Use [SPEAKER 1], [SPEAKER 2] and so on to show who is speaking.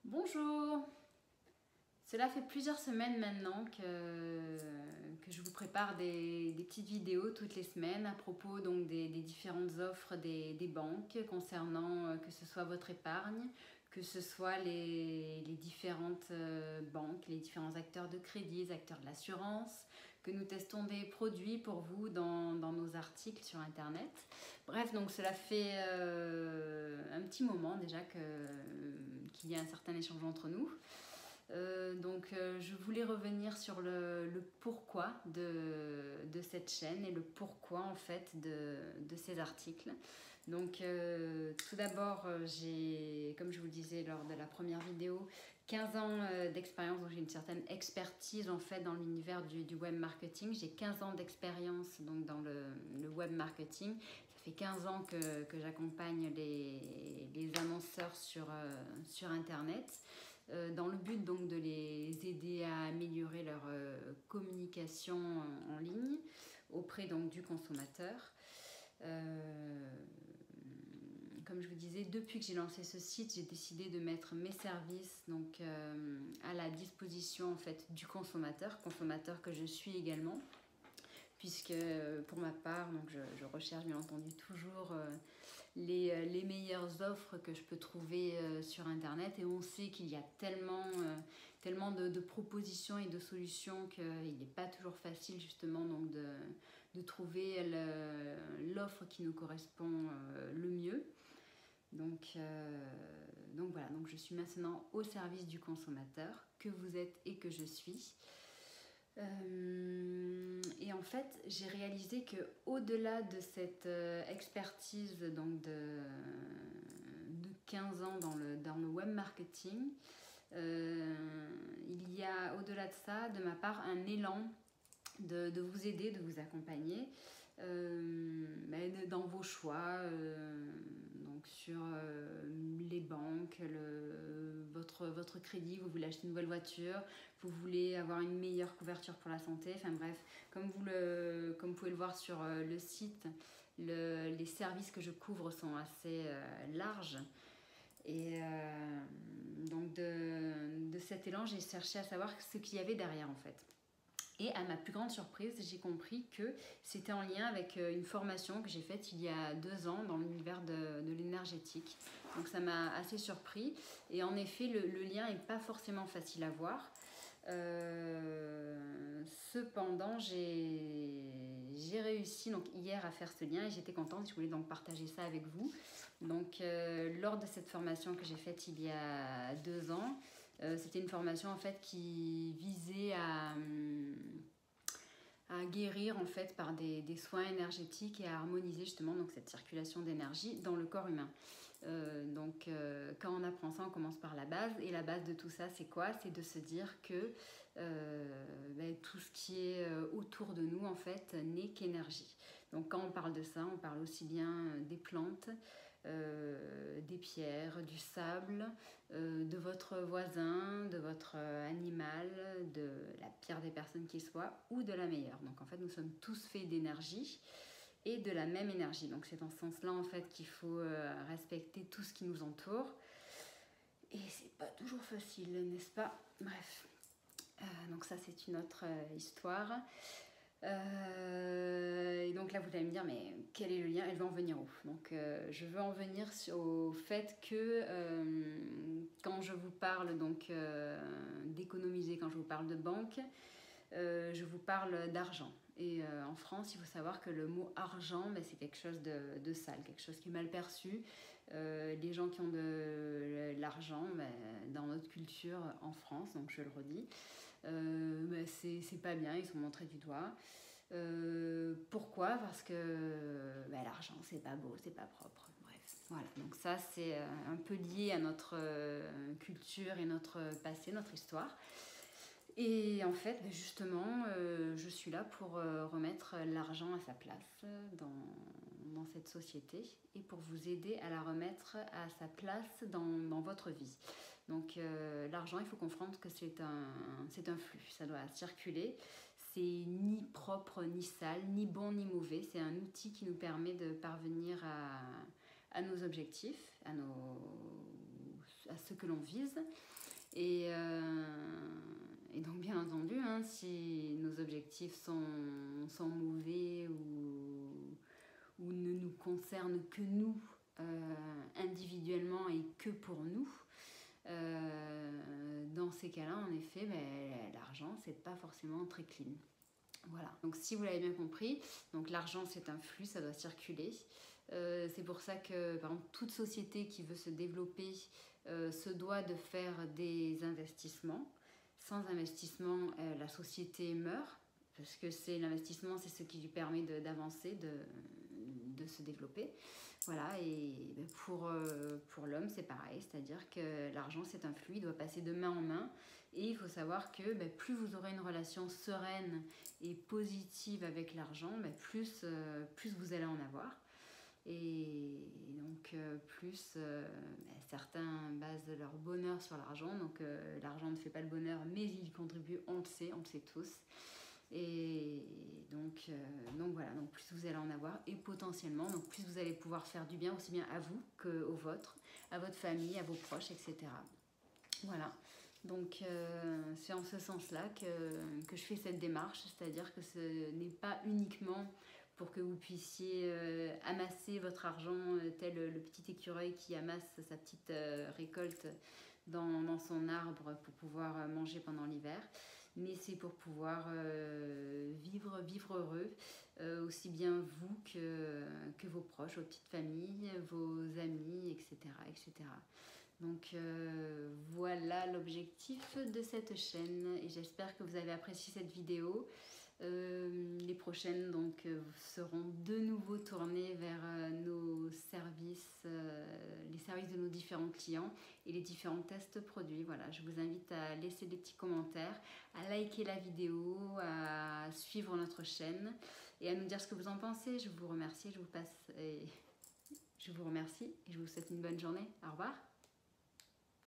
[SPEAKER 1] Bonjour! Cela fait plusieurs semaines maintenant que je vous prépare des petites vidéos toutes les semaines à propos donc des différentes offres des banques concernant que ce soit votre épargne, que ce soit les différentes banques, les différents acteurs de crédit, les acteurs de l'assurance, que nous testons des produits pour vous dans nos articles sur internet. Bref, donc cela fait un petit moment déjà qu'il y a un certain échange entre nous. Je voulais revenir sur le pourquoi de cette chaîne et le pourquoi en fait de ces articles. Donc tout d'abord, j'ai, comme je vous le disais lors de la première vidéo, 15 ans d'expérience, donc j'ai une certaine expertise en fait dans l'univers du web marketing. J'ai 15 ans d'expérience donc dans le web marketing. Ça fait 15 ans que j'accompagne les annonceurs sur internet. Dans le but donc de les aider à améliorer leur communication en ligne auprès donc du consommateur. Comme je vous disais, depuis que j'ai lancé ce site, j'ai décidé de mettre mes services donc, à la disposition en fait, du consommateur que je suis également. Puisque pour ma part, donc je recherche bien entendu toujours les meilleures offres que je peux trouver sur internet, et on sait qu'il y a tellement de propositions et de solutions qu'il n'est pas toujours facile justement donc de trouver l'offre qui nous correspond le mieux. Donc voilà, donc je suis maintenant au service du consommateur que vous êtes et que je suis. Et en fait, j'ai réalisé que au-delà de cette expertise donc de 15 ans dans le web marketing, il y a au-delà de ça, de ma part, un élan de vous aider, de vous accompagner dans vos choix, donc sur les banques, votre crédit, vous voulez acheter une nouvelle voiture, vous voulez avoir une meilleure couverture pour la santé, enfin bref, comme vous pouvez le voir sur le site, les services que je couvre sont assez larges. Et donc de cet élan, j'ai cherché à savoir ce qu'il y avait derrière en fait. Et à ma plus grande surprise, j'ai compris que c'était en lien avec une formation que j'ai faite il y a 2 ans dans l'univers de l'énergétique. Donc ça m'a assez surpris. Et en effet, le lien n'est pas forcément facile à voir. Cependant, j'ai réussi donc, hier à faire ce lien et j'étais contente. Je voulais donc partager ça avec vous. Donc lors de cette formation que j'ai faite il y a 2 ans, c'était une formation en fait qui visait à guérir en fait par des soins énergétiques et à harmoniser justement donc cette circulation d'énergie dans le corps humain. Quand on apprend ça, on commence par la base, et la base de tout ça c'est quoi? C'est de se dire que tout ce qui est autour de nous en fait n'est qu'énergie. Donc quand on parle de ça, on parle aussi bien des plantes, des pierres, du sable, de votre voisin, de votre animal, de la pire des personnes qui soit, ou de la meilleure. Donc en fait, nous sommes tous faits d'énergie et de la même énergie. Donc c'est dans ce sens-là en fait qu'il faut respecter tout ce qui nous entoure. Et c'est pas toujours facile, n'est-ce pas? Bref. Donc ça c'est une autre histoire. Et donc là vous allez me dire mais quel est le lien? Elle veut en venir où? Donc je veux en venir au fait que quand je vous parle donc d'économiser, quand je vous parle de banque, je vous parle d'argent. Et en France, il faut savoir que le mot argent, c'est quelque chose de sale, quelque chose qui est mal perçu. Les gens qui ont de l'argent, dans notre culture en France, donc je le redis, c'est pas bien, ils sont montrés du doigt. Pourquoi? Parce que l'argent, c'est pas beau, c'est pas propre. Bref, voilà. Donc ça, c'est un peu lié à notre culture et notre passé, notre histoire. Et en fait, justement, je suis là pour remettre l'argent à sa place dans cette société et pour vous aider à la remettre à sa place dans votre vie. Donc l'argent, il faut comprendre que c'est un flux, ça doit circuler. C'est ni propre ni sale, ni bon ni mauvais. C'est un outil qui nous permet de parvenir à nos objectifs, à nos à ce que l'on vise. Et donc bien entendu, hein, si nos objectifs sont mauvais ou ne nous concernent que nous, individuellement et que pour nous, dans ces cas-là, en effet, l'argent, c'est pas forcément très clean. Voilà, donc si vous l'avez bien compris, donc l'argent c'est un flux, ça doit circuler. C'est pour ça que par exemple toute société qui veut se développer se doit de faire des investissements. Sans investissement, la société meurt, parce que c'est l'investissement, c'est ce qui lui permet d'avancer, de se développer. Voilà, et pour l'homme, c'est pareil, c'est-à-dire que l'argent, c'est un flux, il doit passer de main en main. Et il faut savoir que plus vous aurez une relation sereine et positive avec l'argent, plus vous allez en avoir. Et donc plus certains basent leur bonheur sur l'argent. Donc l'argent ne fait pas le bonheur, mais il contribue, on le sait tous. Et donc voilà, donc plus vous allez en avoir et potentiellement, donc plus vous allez pouvoir faire du bien aussi bien à vous qu'aux vôtres, à votre famille, à vos proches, etc. Voilà, donc c'est en ce sens-là que je fais cette démarche, c'est-à-dire que ce n'est pas uniquement pour que vous puissiez amasser votre argent tel le petit écureuil qui amasse sa petite récolte dans son arbre pour pouvoir manger pendant l'hiver, mais c'est pour pouvoir vivre heureux, aussi bien vous que vos proches, vos petites familles, vos amis, etc. etc. Donc voilà l'objectif de cette chaîne et j'espère que vous avez apprécié cette vidéo. Les prochaines donc seront de nouveau tournées vers nos services, les services de nos différents clients et les différents tests produits. Voilà, je vous invite à laisser des petits commentaires, à liker la vidéo, à suivre notre chaîne et à nous dire ce que vous en pensez. Je vous remercie, je vous remercie et je vous souhaite une bonne journée. Au revoir.